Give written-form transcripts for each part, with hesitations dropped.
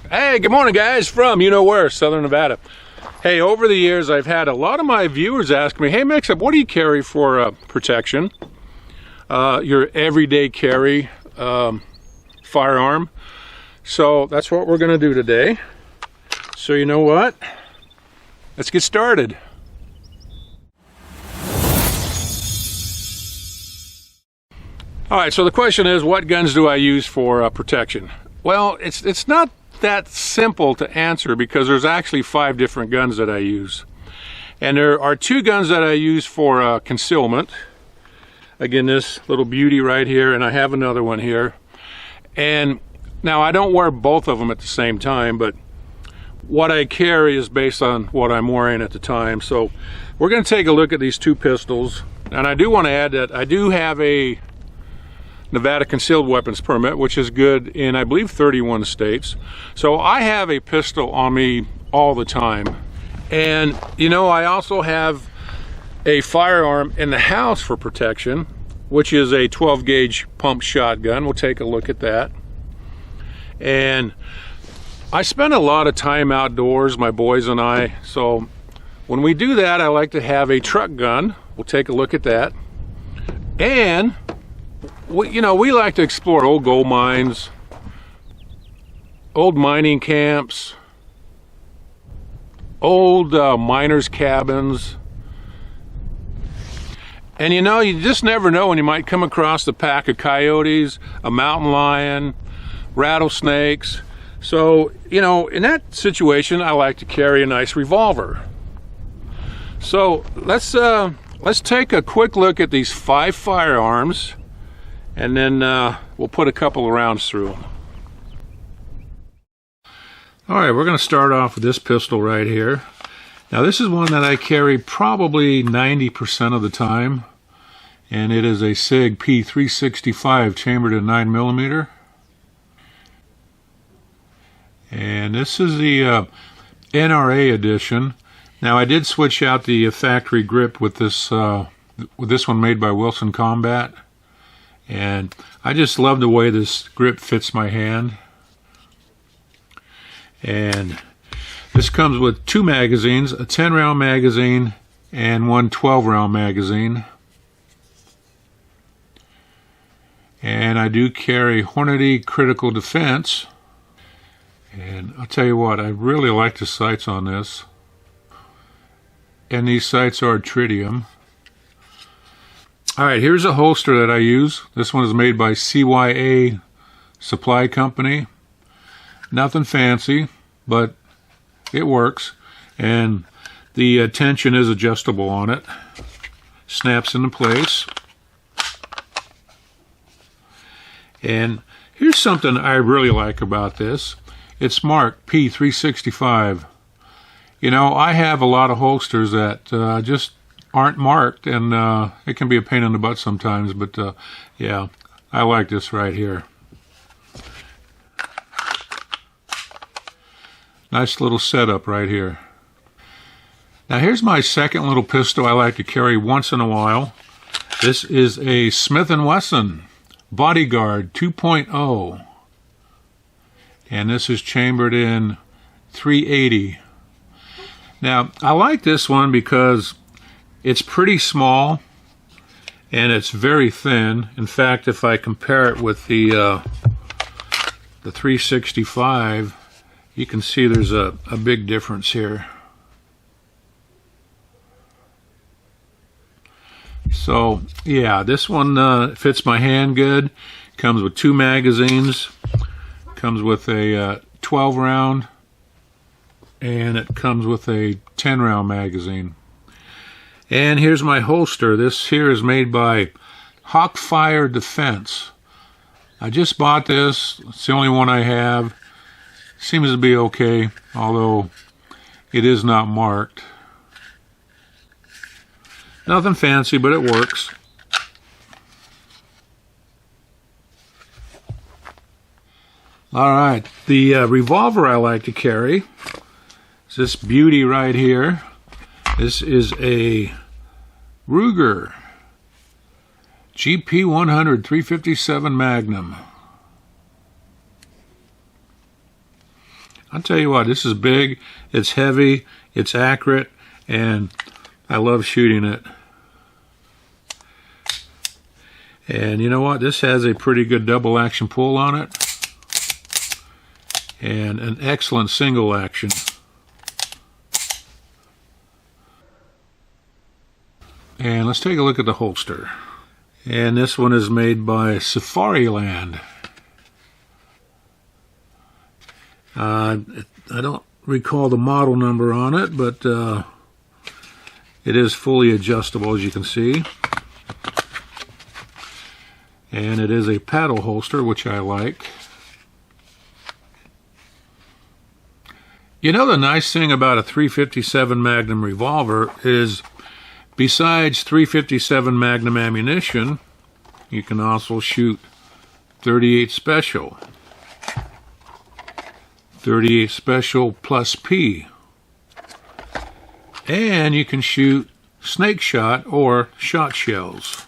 Hey, good morning guys from you-know-where, Southern Nevada. Hey, over the years I've had a lot of my viewers ask me, hey Mix-Up, what do you carry for protection? Your everyday carry firearm. So that's what we're going to do today. So you know what? Let's get started. Alright, so the question is, what guns do I use for protection? Well, it's not that simple to answer because there's actually 5 different guns that I use. And there are 2 guns that I use for concealment. Again, this little beauty right here, and I have another one here. And now I don't wear both of them at the same time, but what I carry is based on what I'm wearing at the time. So we're going to take a look at these 2 pistols. And I do want to add that I do have a Nevada concealed weapons permit, which is good in, I believe, 31 states. So I have a pistol on me all the time. And, you know, I also have a firearm in the house for protection, which is a 12 gauge pump shotgun. We'll take a look at that. And I spend a lot of time outdoors, my boys and I. So when we do that, I like to have a truck gun. We'll take a look at that. And we like to explore old gold mines, old mining camps, old miners' cabins. And you just never know when you might come across a pack of coyotes, a mountain lion, rattlesnakes. So, in that situation, I like to carry a nice revolver. So let's take a quick look at these 5 firearms. And then we'll put a couple of rounds through them. All right, we're going to start off with this pistol right here. Now this is one that I carry probably 90% of the time. And it is a Sig P365 chambered in 9mm. And this is the NRA edition. Now I did switch out the factory grip with this one made by Wesson Combat. And I just love the way this grip fits my hand. And this comes with 2 magazines, a 10-round magazine and one 12-round magazine. And I do carry Hornady Critical Defense. And I'll tell you what, I really like the sights on this. And these sights are tritium. Alright, here's a holster that I use. This one is made by CYA Supply Company. Nothing fancy, but it works. And the tension is adjustable on it. Snaps into place. And here's something I really like about this. It's marked P365. I have a lot of holsters that just aren't marked, and it can be a pain in the butt sometimes, but yeah, I like this right here. Nice little setup right here. Now here's my second little pistol I like to carry once in a while. This is a Smith & Wesson Bodyguard 2.0, and this is chambered in 380. Now I like this one because it's pretty small and it's very thin. In fact, if I compare it with the 365, you can see there's a big difference here. So yeah, this one fits my hand good. Comes with 2 magazines. Comes with a 12-round, and it comes with a 10-round magazine. And here's my holster. This here is made by Hawkfire Defense. I just bought this. It's the only one I have. Seems to be okay, although it is not marked. Nothing fancy, but it works. All right, the revolver I like to carry is this beauty right here. This is a Ruger GP100 357 Magnum. I'll tell you what, this is big, it's heavy, it's accurate, and I love shooting it. And you know what, this has a pretty good double action pull on it, and an excellent single action. And let's take a look at the holster. And this one is made by Safariland. I don't recall the model number on it, but it is fully adjustable, as you can see. And it is a paddle holster, which I like. You know, the nice thing about a .357 Magnum revolver is, besides .357 Magnum ammunition, you can also shoot .38 Special, .38 Special plus P, and you can shoot snake shot or shot shells.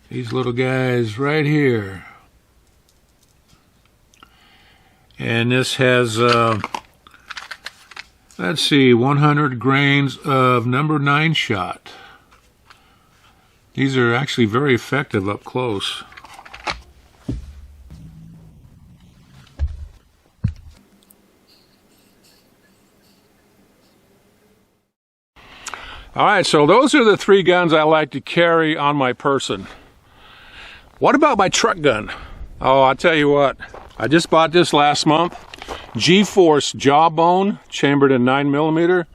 These little guys right here. And this has, let's see, 100 grains of number 9 shot. These are actually very effective up close. All right, so those are the 3 guns I like to carry on my person. What about my truck gun? Oh, I'll tell you what. I just bought this last month. GeForce Jawbone, chambered in 9mm.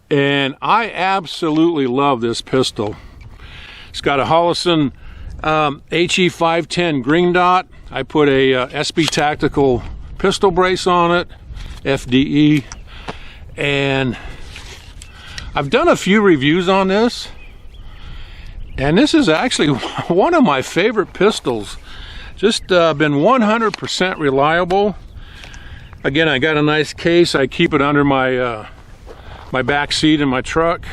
And I absolutely love this pistol. It's got a Hollison HE510 green dot. I put a SB Tactical pistol brace on it, FDE. And I've done a few reviews on this. And this is actually one of my favorite pistols. Just been 100% reliable. Again, I got a nice case. I keep it under my my back seat in my truck.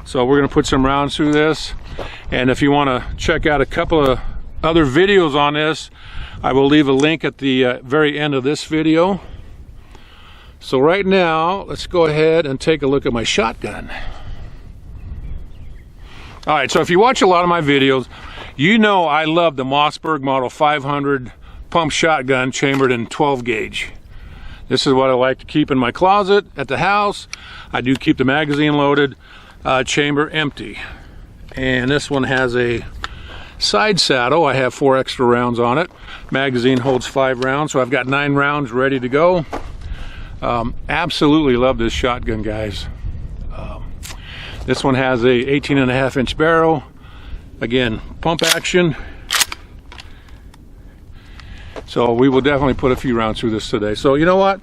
So we're gonna put some rounds through this. And if you wanna check out a couple of other videos on this, I will leave a link at the very end of this video. So right now, let's go ahead and take a look at my shotgun. All right, so if you watch a lot of my videos, you know I love the Mossberg Model 500 pump shotgun chambered in 12 gauge. This is what I like to keep in my closet at the house. I do keep the magazine loaded, chamber empty. And this one has a side saddle. I have 4 extra rounds on it. Magazine holds 5 rounds, so I've got 9 rounds ready to go. Absolutely love this shotgun, guys. This one has a 18.5-inch barrel. Again, pump action. So we will definitely put a few rounds through this today. So you know what?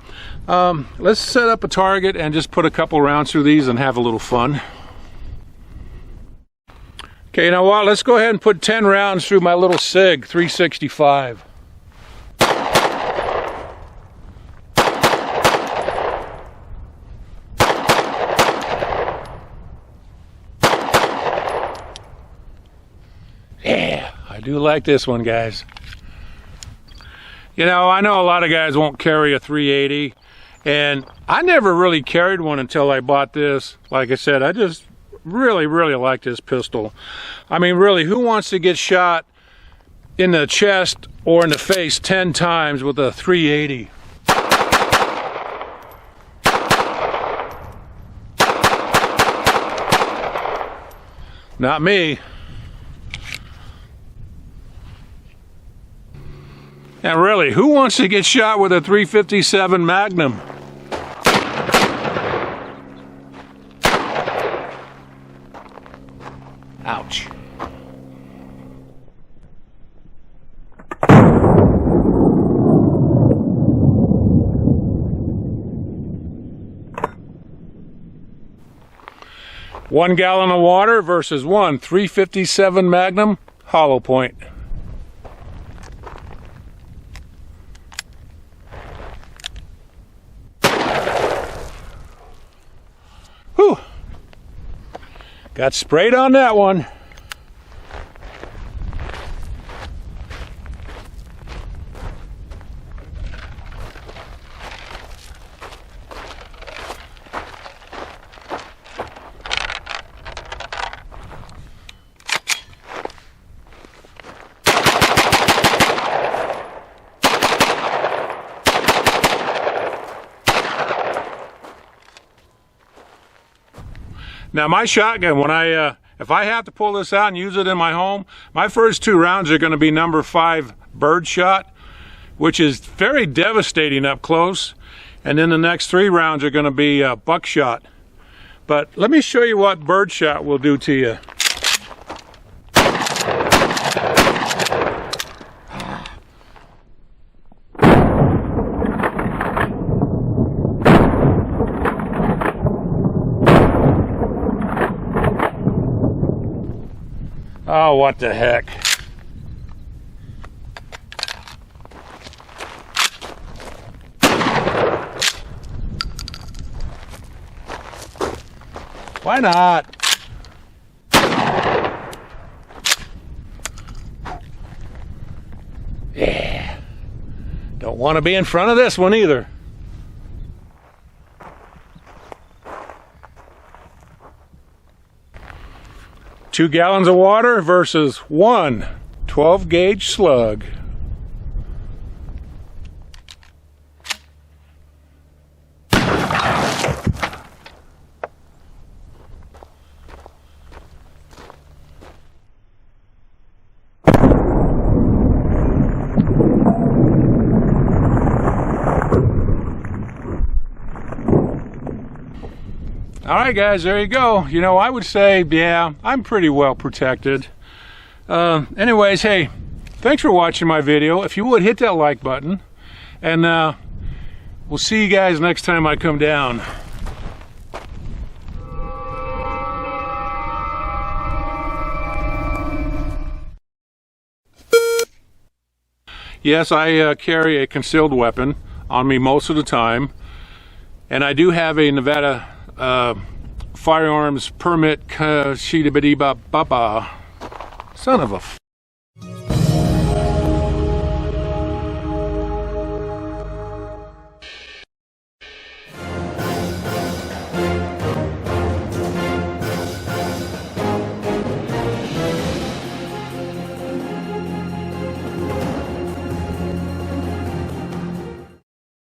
Let's set up a target and just put a couple rounds through these and have a little fun. Okay, you know what? Let's go ahead and put 10 rounds through my little Sig 365. Yeah, I do like this one, guys. You know, I know a lot of guys won't carry a 380, and I never really carried one until I bought this. Like I said, I just really like this pistol. I mean, really, who wants to get shot in the chest or in the face 10 times with a 380? Not me. And really, who wants to get shot with a 357 Magnum? Ouch. One gallon of water versus one 357 Magnum hollow point. Whew. Got sprayed on that one. Now my shotgun, when if I have to pull this out and use it in my home, my first 2 rounds are going to be number 5 bird shot, which is very devastating up close. And then the next 3 rounds are going to be buckshot. But let me show you what bird shot will do to you. Oh, what the heck. Why not? Yeah. Don't want to be in front of this one either. Two gallons of water versus 1 12-gauge slug. Alright guys, there you go. You know, I would say, yeah, I'm pretty well protected. Anyways, hey, thanks for watching my video. If you would, hit that like button. And we'll see you guys next time I come down. Yes, I carry a concealed weapon on me most of the time. And I do have a Nevada firearms permit, son of a